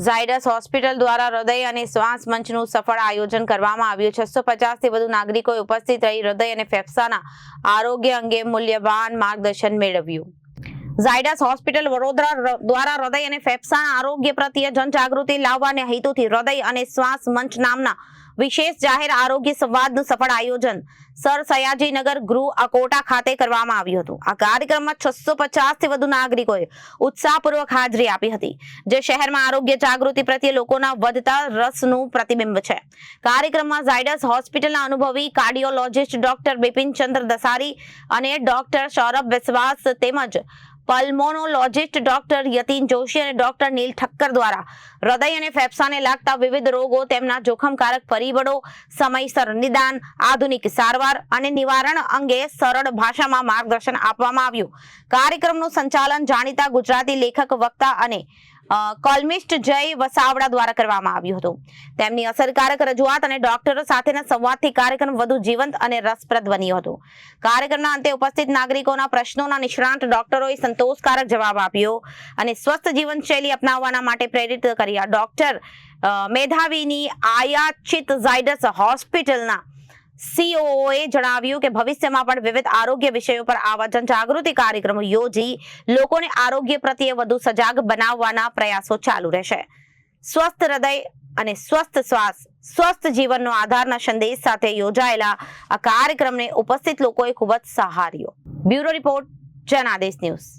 Zydus hospital દ્વારા હૃદય અને શ્વાસ મંચનું સફળ આયોજન કરવામાં આવ્યું. 650 થી વધુ નાગરિકોએ ઉપસ્થિત રહી હૃદય અને ફેફસાના આરોગ્ય અંગે મૂલ્યવાન માર્ગદર્શન મેળવ્યું. ઝાયડસ હોસ્પિટલ વડોદરા દ્વારા હૃદય અને ફેફસાના આરોગ્ય પ્રત્યે જનજાગૃતિ લાવવાના હેતુથી હૃદય અને શ્વાસ મંચ નામના વિશેષ જાહેર આરોગ્ય સંવાદનું સફળ આયોજન સર સયાજીનગર ગૃહ અકોટા ખાતે કરવામાં આવ્યું હતું. આ કાર્યક્રમમાં 650 થી વધુ નાગરિકોએ ઉત્સાહપૂર્વક હાજરી આપી હતી, જે શહેરમાં આરોગ્ય જાગૃતિ પ્રત્યે લોકોના વધતા રસનું પ્રતિબિંબ છે. કાર્યક્રમમાં ઝાયડસ હોસ્પિટલના અનુભવી કાર્ડિયોલોજિસ્ટ ડોક્ટર બિપિન ચંદ્ર દસારી અને ડોક્ટર સૌરભ વિશ્વાસ તેમજ પલ્મોનોલોજિસ્ટ ડોક્ટર યતીન જોશી અને ડોક્ટર નીલ ઠક્કર દ્વારા હૃદય અને ફેફસાને લાગતા વિવિધ રોગો, તેમના જોખમકારક પરિબળો, સમયસર નિદાન, આધુનિક સારવાર અને નિવારણ અંગે સરળ ભાષામાં માર્ગદર્શન આપવામાં આવ્યું. કાર્યક્રમનું સંચાલન જાણીતા ગુજરાતી લેખક, વક્તા અને કોલમિસ્ટ જય વસાવડા દ્વારા કરવામાં આવ્યું હતું. તેમની અસરકારક રજૂઆત અને ડોક્ટરો સાથેના સંવાદથી કાર્યક્રમ વધુ જીવંત અને રસપ્રદ બન્યો હતો. કાર્યક્રમના અંતે ઉપસ્થિત નાગરિકોના પ્રશ્નોના નિષ્ણાંત ડોક્ટરોએ સંતોષકારક જવાબ આપ્યો અને સ્વસ્થ જીવનશૈલી અપનાવવા માટે પ્રેરિત કર્યા. ડોક્ટર મેધાવીની આયાચિત ઝાયડસ હોસ્પિટલના COOએ જણાવ્યું કે ભવિષ્યમાં પણ વિવિધ આરોગ્ય વિષયો પર આવા જનજાગૃતિ કાર્યક્રમો યોજી લોકોને આરોગ્ય પ્રત્યે વધુ સજાગ બનાવવાના પ્રયાસો ચાલુ રહેશે. સ્વસ્થ હૃદય અને સ્વસ્થ શ્વાસ, સ્વસ્થ જીવનનો આધારના સંદેશ સાથે યોજાયેલા આ કાર્યક્રમને ઉપસ્થિત લોકોએ ખૂબ જ સહાર્યો. Bureau report, Janadesh news.